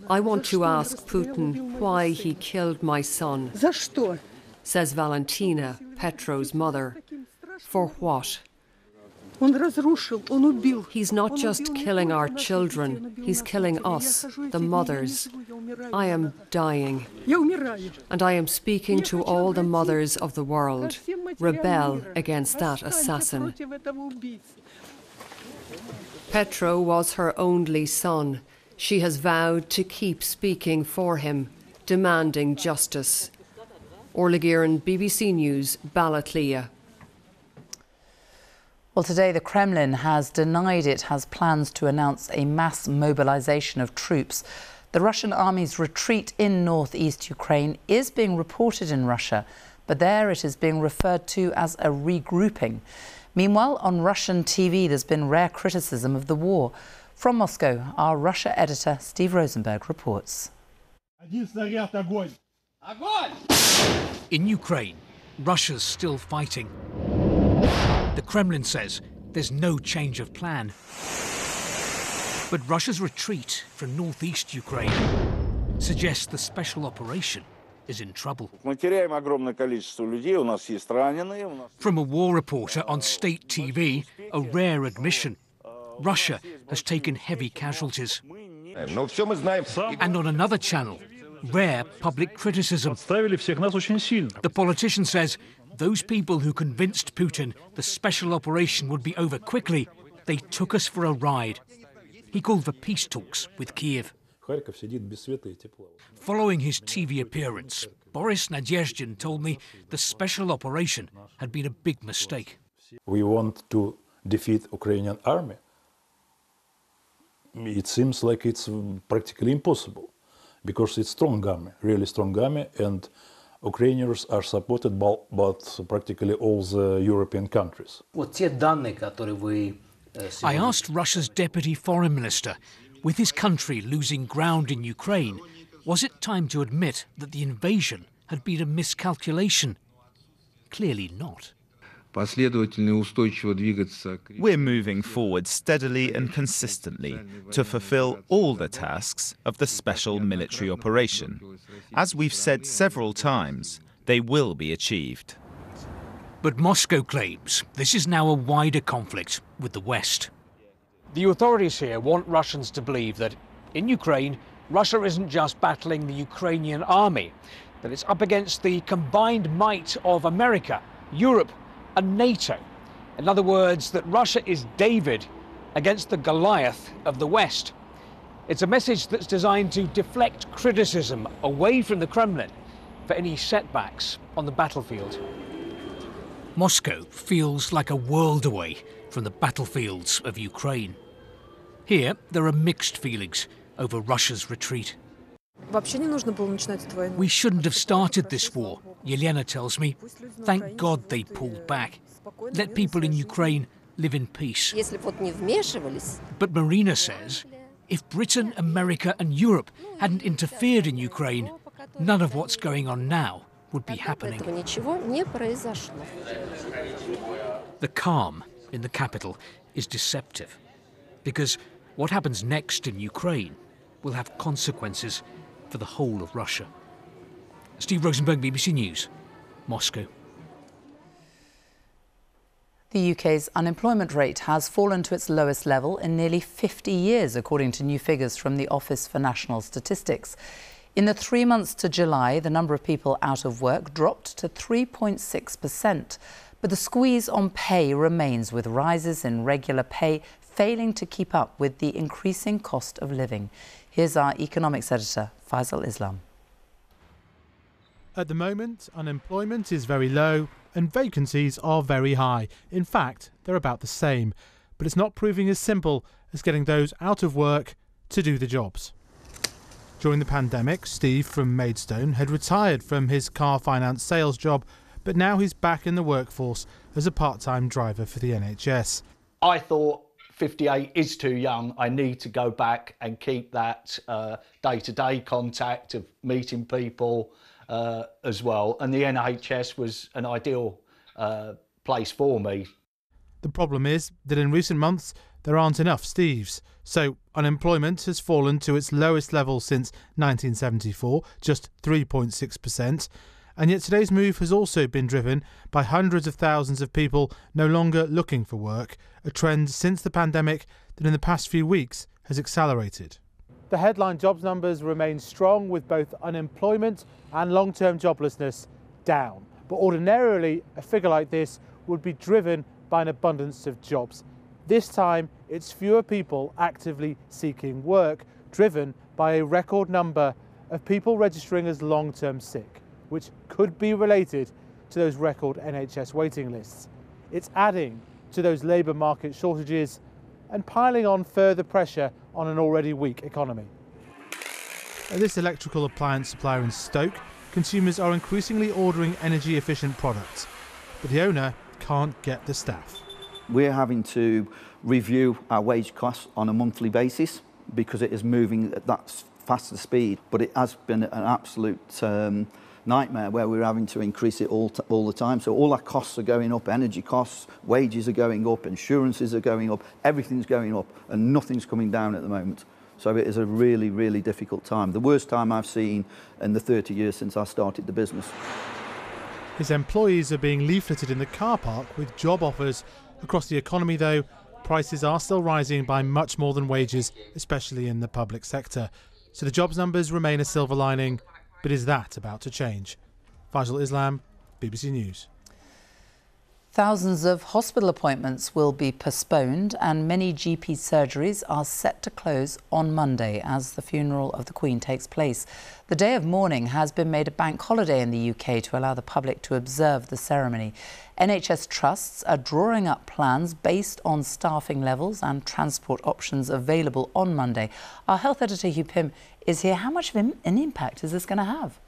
I want to ask Putin why he killed my son, says Valentina, Petro's mother. For what? He's not just killing our children, he's killing us, the mothers. I am dying. And I am speaking to all the mothers of the world. Rebel against that assassin. Petro was her only son. She has vowed to keep speaking for him, demanding justice. Orla Guerin, BBC News, Balaklia.
Well, today the Kremlin has denied it has plans to announce a mass mobilization of troops. The Russian army's retreat in northeast Ukraine is being reported in Russia, but there it is being referred to as a regrouping. Meanwhile, on Russian TV, there's been rare criticism of the war. From Moscow, our Russia editor Steve Rosenberg reports.
In Ukraine, Russia's still fighting. The Kremlin says there's no change of plan. But Russia's retreat from northeast Ukraine suggests the special operation is in trouble. From a war reporter on state TV, a rare admission. Russia has taken heavy casualties. And on another channel, rare public criticism. The politician says those people who convinced Putin the special operation would be over quickly, they took us for a ride. He called for peace talks with Kiev. Following his TV appearance, Boris Nadezhdin told me the special operation had been a big mistake.
We want to defeat Ukrainian army. It seems like it's practically impossible because it's strong army, really strong army, and Ukrainians are supported by practically all the European countries.
I asked Russia's deputy foreign minister, with his country losing ground in Ukraine, was it time to admit that the invasion had been a miscalculation? Clearly not.
We're moving forward steadily and consistently to fulfill all the tasks of the special military operation. As we've said several times, they will be achieved.
But Moscow claims this is now a wider conflict with the West.
The authorities here want Russians to believe that in Ukraine, Russia isn't just battling the Ukrainian army, that it's up against the combined might of America, Europe, and NATO. In other words, that Russia is David against the Goliath of the West. It's a message that's designed to deflect criticism away from the Kremlin for any setbacks on the battlefield.
Moscow feels like a world away from the battlefields of Ukraine. Here, there are mixed feelings over Russia's retreat. We shouldn't have started this war, Yelena tells me. Thank God they pulled back. Let people in Ukraine live in peace. But Marina says, if Britain, America and Europe hadn't interfered in Ukraine, none of what's going on now would be happening. The calm in the capital is deceptive, because what happens next in Ukraine will have consequences for the whole of Russia. Steve Rosenberg, BBC News, Moscow.
The UK's unemployment rate has fallen to its lowest level in nearly 50 years, according to new figures from the Office for National Statistics. In the 3 months to July, the number of people out of work dropped to 3.6%. But the squeeze on pay remains, with rises in regular pay failing to keep up with the increasing cost of living. Here's our economics editor, Faisal Islam.
At the moment, unemployment is very low and vacancies are very high. In fact, they're about the same. But it's not proving as simple as getting those out of work to do the jobs. During the pandemic, Steve from Maidstone had retired from his car finance sales job, but now he's back in the workforce as a part-time driver for the NHS.
I thought 58 is too young. I need to go back and keep that day-to-day contact of meeting people as well. And the NHS was an ideal place for me.
The problem is that in recent months, there aren't enough Steves. So unemployment has fallen to its lowest level since 1974, just 3.6%. And yet today's move has also been driven by hundreds of thousands of people no longer looking for work, a trend since the pandemic that in the past few weeks has accelerated. The headline jobs numbers remain strong, with both unemployment and long-term joblessness down. But ordinarily, a figure like this would be driven by an abundance of jobs. This time, it's fewer people actively seeking work, driven by a record number of people registering as long-term sick, which could be related to those record NHS waiting lists. It's adding to those labour market shortages and piling on further pressure on an already weak economy. At this electrical appliance supplier in Stoke, consumers are increasingly ordering energy-efficient products, but the owner can't get the staff.
We're having to review our wage costs on a monthly basis because it is moving at that faster speed, but it has been an absolute nightmare where we're having to increase it all the time. So all our costs are going up, energy costs, wages are going up, insurances are going up, everything's going up and nothing's coming down at the moment. So it is a really, really difficult time. The worst time I've seen in the 30 years since I started the business.
His employees are being leafleted in the car park with job offers. Across the economy, though, prices are still rising by much more than wages, especially in the public sector. So the jobs numbers remain a silver lining, but is that about to change? Faisal Islam, BBC News.
Thousands of hospital appointments will be postponed and many GP surgeries are set to close on Monday as the funeral of the Queen takes place. The day of mourning has been made a bank holiday in the UK to allow the public to observe the ceremony. NHS trusts are drawing up plans based on staffing levels and transport options available on Monday. Our health editor Hugh Pym is here. How much of an impact is this going to have?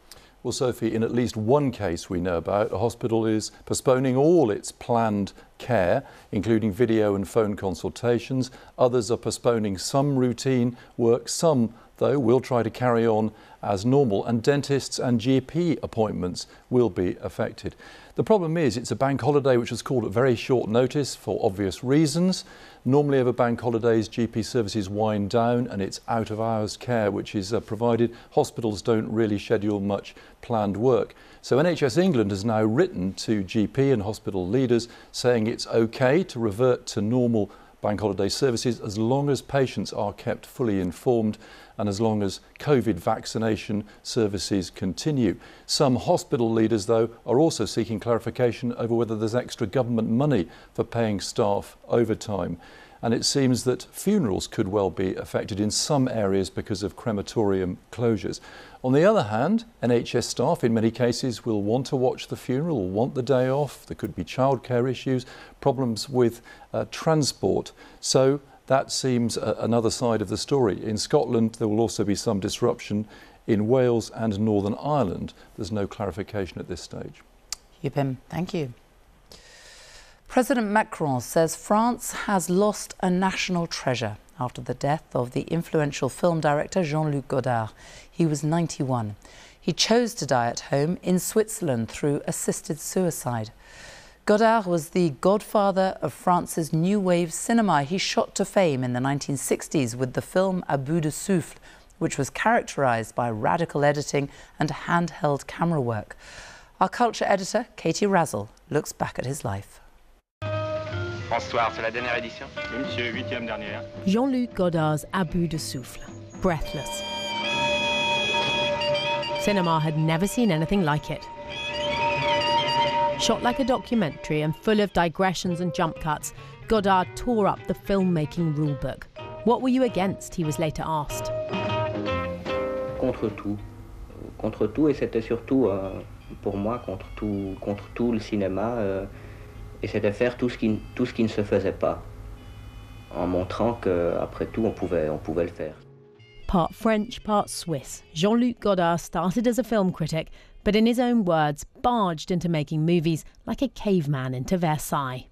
Well, Sophie, in at least one case we know about, a hospital is postponing all its planned care, including video and phone consultations. Others are postponing some routine work. Some, though, will try to carry on as normal, and dentists and GP appointments will be affected. The problem is it's a bank holiday which was called at very short notice for obvious reasons. Normally over bank holidays GP services wind down and it's out of hours care which is provided. Hospitals don't really schedule much planned work. So NHS England has now written to GP and hospital leaders saying it's okay to revert to normal bank holiday services as long as patients are kept fully informed and as long as COVID vaccination services continue. Some hospital leaders, though, are also seeking clarification over whether there's extra government money for paying staff overtime. And it seems that funerals could well be affected in some areas because of crematorium closures. On the other hand, NHS staff in many cases will want to watch the funeral, want the day off. There could be childcare issues, problems with transport. So that seems another side of the story. In Scotland, there will also be some disruption. In Wales and Northern Ireland, there's no clarification at this stage.
Hugh Pym, thank you. President Macron says France has lost a national treasure after the death of the influential film director Jean-Luc Godard. He was 91. He chose to die at home in Switzerland through assisted suicide. Godard was the godfather of France's new wave cinema. He shot to fame in the 1960s with the film À bout de souffle, which was characterised by radical editing and handheld camera work. Our culture editor, Katie Razzle, looks back at his life.
Bonsoir, c'est la dernière édition? Oui, monsieur, 8e dernière.
Jean-Luc Godard's À bout de souffle, breathless. Cinema had never seen anything like it. Shot like a documentary and full of digressions and jump cuts, Godard tore up the filmmaking rulebook. What were you against, he was later asked.
Contre tout, et c'était surtout, pour moi, contre tout le cinéma, et c'était faire tout ce qui ne se faisait pas, en montrant qu'après tout, on pouvait le faire.
Part French, part Swiss, Jean-Luc Godard started as a film critic, but in his own words, barged into making movies like a caveman into Versailles.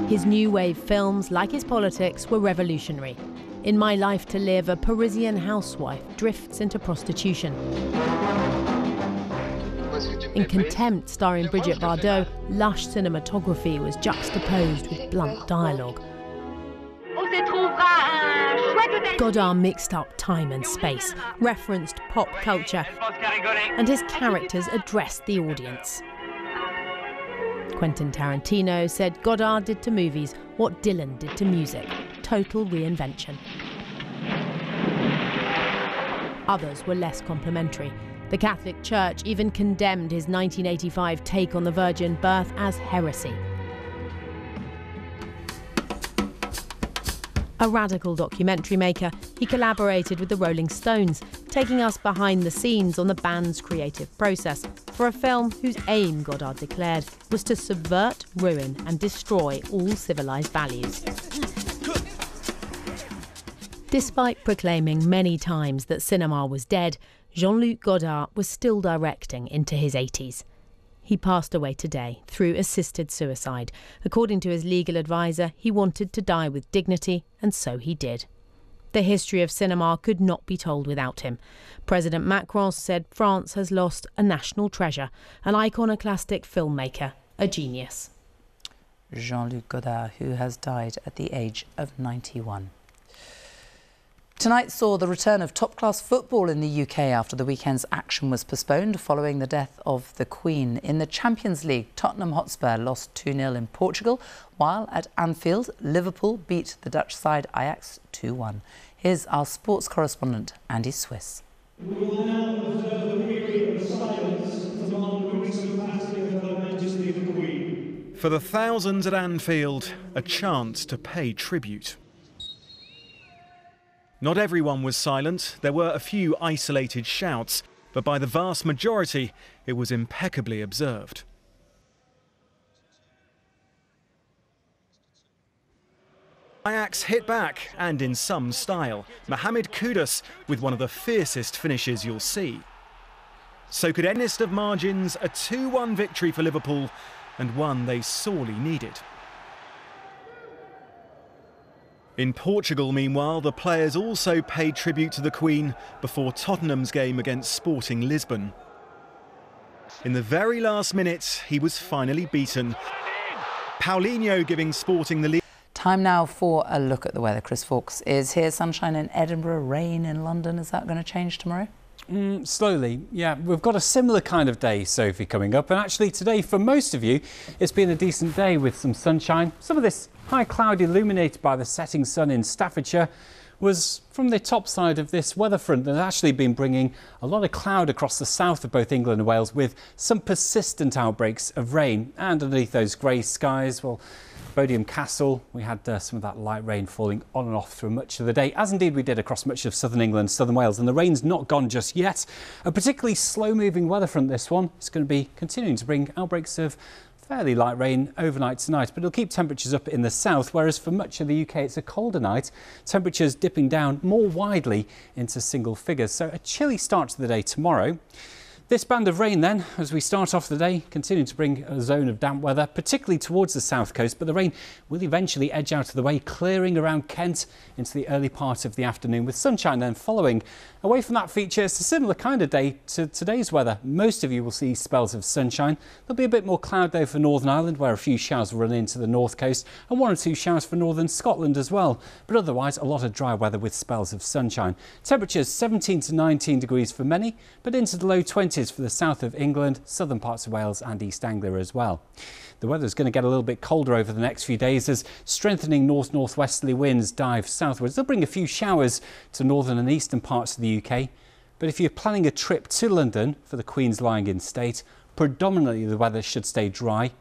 His new wave films, like his politics, were revolutionary. In My Life to Live, a Parisian housewife drifts into prostitution. In Contempt, starring Brigitte Bardot, lush cinematography was juxtaposed with blunt dialogue. Godard mixed up time and space, referenced pop culture, and his characters addressed the audience. Quentin Tarantino said Godard did to movies what Dylan did to music, total reinvention. Others were less complimentary. The Catholic Church even condemned his 1985 take on the virgin birth as heresy. A radical documentary maker, he collaborated with the Rolling Stones, taking us behind the scenes on the band's creative process for a film whose aim, Godard declared, was to subvert, ruin and destroy all civilised values. Despite proclaiming many times that cinema was dead, Jean-Luc Godard was still directing into his 80s. He passed away today through assisted suicide. According to his legal advisor, he wanted to die with dignity, and so he did. The history of cinema could not be told without him. President Macron said France has lost a national treasure, an iconoclastic filmmaker, a genius.
Jean-Luc Godard, who has died at the age of 91. Tonight saw the return of top-class football in the UK after the weekend's action was postponed following the death of the Queen. In the Champions League, Tottenham Hotspur lost 2-0 in Portugal, while at Anfield, Liverpool beat the Dutch side Ajax 2-1. Here's our sports correspondent, Andy Swiss.
We will now observe a period of silence to mark the recent passing of Her Majesty the Queen.
For the thousands at Anfield, a chance to pay tribute. Not everyone was silent. There were a few isolated shouts, but by the vast majority, it was impeccably observed. Ajax hit back, and in some style. Mohamed Kudus with one of the fiercest finishes you'll see. So could endest of margins, a 2-1 victory for Liverpool, and one they sorely needed. In Portugal, meanwhile, the players also paid tribute to the Queen before Tottenham's game against Sporting Lisbon. In the very last minute, he was finally beaten. Paulinho giving Sporting the lead.
Time now for a look at the weather. Chris Fawkes is here. Sunshine in Edinburgh, rain in London. Is that going to change tomorrow?
Slowly, yeah. We've got a similar kind of day, Sophie, coming up. And actually today, for most of you, it's been a decent day with some sunshine. Some of this high cloud illuminated by the setting sun in Staffordshire was from the top side of this weather front that has actually been bringing a lot of cloud across the south of both England and Wales, with some persistent outbreaks of rain. And underneath those grey skies, well, Buckingham Castle, we had some of that light rain falling on and off through much of the day, as indeed we did across much of southern England, southern Wales, and the rain's not gone just yet. A particularly slow-moving weather front, this one. It's going to be continuing to bring outbreaks of fairly light rain overnight tonight, but it'll keep temperatures up in the south, whereas for much of the UK it's a colder night, temperatures dipping down more widely into single figures. So a chilly start to the day tomorrow. This band of rain then, as we start off the day, continuing to bring a zone of damp weather, particularly towards the south coast, but the rain will eventually edge out of the way, clearing around Kent into the early part of the afternoon, with sunshine then following. Away from that feature, it's a similar kind of day to today's weather. Most of you will see spells of sunshine. There'll be a bit more cloud though for Northern Ireland, where a few showers will run into the north coast, and 1 or 2 showers for northern Scotland as well. But otherwise, a lot of dry weather with spells of sunshine. Temperatures 17 to 19 degrees for many, but into the low 20s for the south of England, southern parts of Wales and East Anglia as well. The weather is going to get a little bit colder over the next few days as strengthening north-northwesterly winds dive southwards. They'll bring a few showers to northern and eastern parts of the UK. But if you're planning a trip to London for the Queen's lying in state, predominantly the weather should stay dry.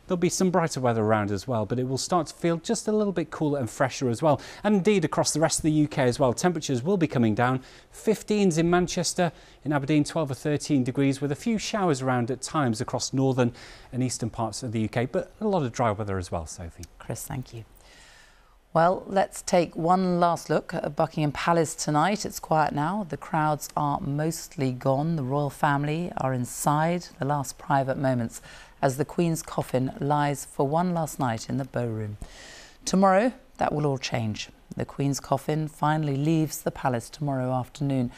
There'll be some brighter weather around as well, but it will start to feel just a little bit cooler and fresher as well. And indeed across the rest of the UK as well, temperatures will be coming down. 15s in Manchester, in Aberdeen 12 or 13 degrees, with a few showers around at times across northern and eastern parts of the UK, but a lot of dry weather as well, Sophie.
Chris, thank you. Well, let's take one last look at Buckingham Palace tonight. It's quiet now. The crowds are mostly gone. The royal family are inside, the last private moments as the Queen's coffin lies for one last night in the Bow Room. Tomorrow, that will all change. The Queen's coffin finally leaves the palace tomorrow afternoon,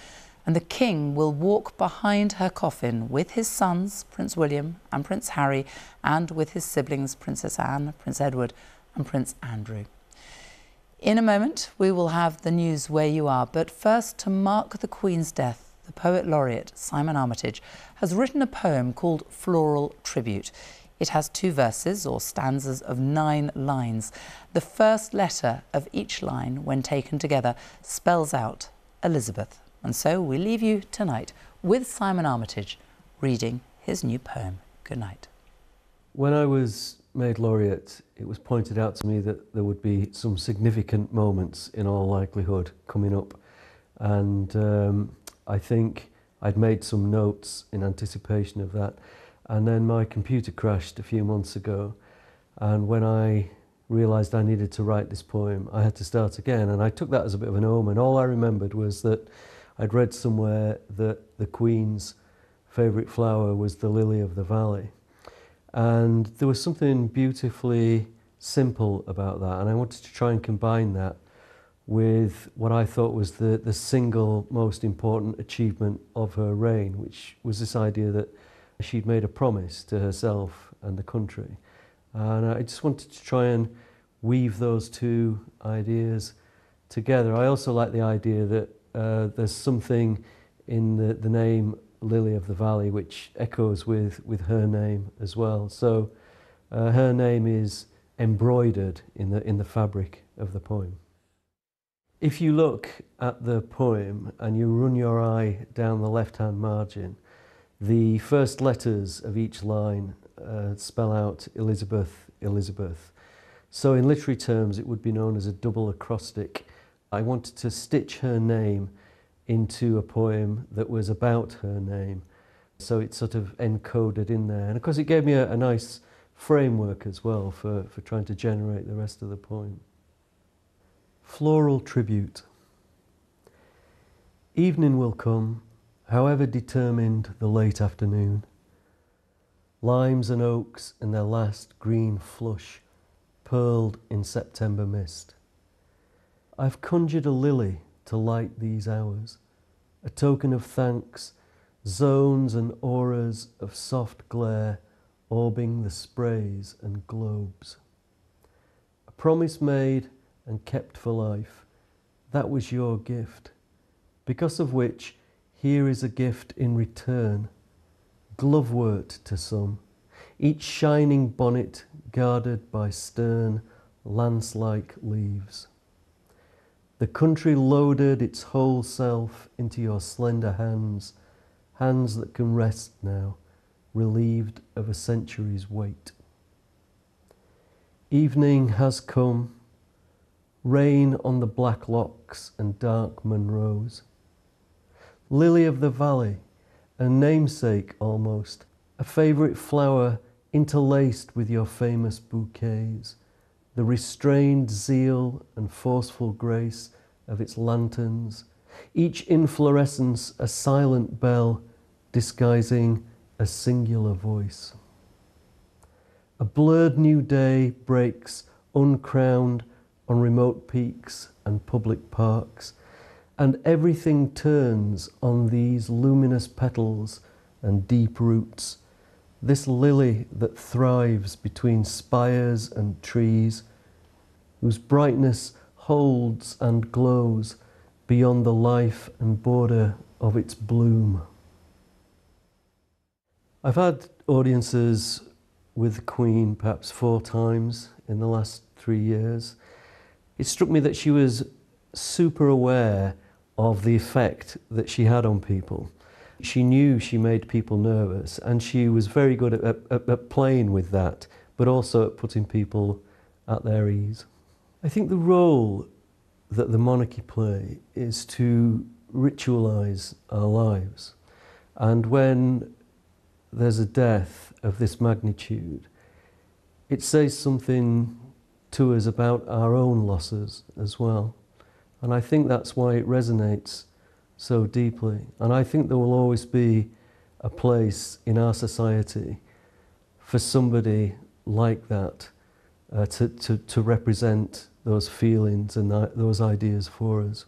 and the King will walk behind her coffin with his sons, Prince William and Prince Harry, and with his siblings, Princess Anne, Prince Edward and Prince Andrew. In a moment, we will have the news where you are, but first, to mark the Queen's death, the poet laureate, Simon Armitage, has written a poem called Floral Tribute. It has 2 verses, or stanzas of 9 lines. The first letter of each line, when taken together, spells out Elizabeth. And so we leave you tonight with Simon Armitage reading his new poem. Good night.
When I was made laureate, it was pointed out to me that there would be some significant moments in all likelihood coming up, and I think I'd made some notes in anticipation of that, and then my computer crashed a few months ago, and when I realised I needed to write this poem, I had to start again, and I took that as a bit of an omen. All I remembered was that I'd read somewhere that the Queen's favourite flower was the lily of the valley. And there was something beautifully simple about that, and I wanted to try and combine that with what I thought was the single most important achievement of her reign, which was this idea that she'd made a promise to herself and the country. And I just wanted to try and weave those two ideas together. I also like the idea that there's something in the name Lily of the Valley which echoes with her name as well. So her name is embroidered in the fabric of the poem. If you look at the poem and you run your eye down the left-hand margin, the first letters of each line spell out Elizabeth, Elizabeth. So in literary terms it would be known as a double acrostic. I wanted to stitch her name into a poem that was about her name, so it's sort of encoded in there. And of course it gave me a nice framework as well for trying to generate the rest of the poem. Floral Tribute. Evening will come, however determined the late afternoon. Limes and oaks in their last green flush, pearled in September mist. I've conjured a lily to light these hours, a token of thanks, zones and auras of soft glare orbing the sprays and globes. A promise made and kept for life, that was your gift, because of which here is a gift in return, glovewort to some, each shining bonnet guarded by stern, lance-like leaves. The country loaded its whole self into your slender hands, hands that can rest now, relieved of a century's weight. Evening has come, rain on the black locks and dark Monroes. Lily of the valley, a namesake almost, a favourite flower interlaced with your famous bouquets, the restrained zeal and forceful grace of its lanterns, each inflorescence a silent bell disguising a singular voice. A blurred new day breaks uncrowned on remote peaks and public parks, and everything turns on these luminous petals and deep roots, this lily that thrives between spires and trees, whose brightness holds and glows beyond the life and border of its bloom. I've had audiences with the Queen perhaps 4 times in the last 3 years. It struck me that she was super aware of the effect that she had on people. She knew she made people nervous, and she was very good at playing with that, but also at putting people at their ease. I think the role that the monarchy play is to ritualise our lives. And when there's a death of this magnitude, it says something to us about our own losses as well. And I think that's why it resonates so deeply. And I think there will always be a place in our society for somebody like that to represent those feelings and those ideas for us.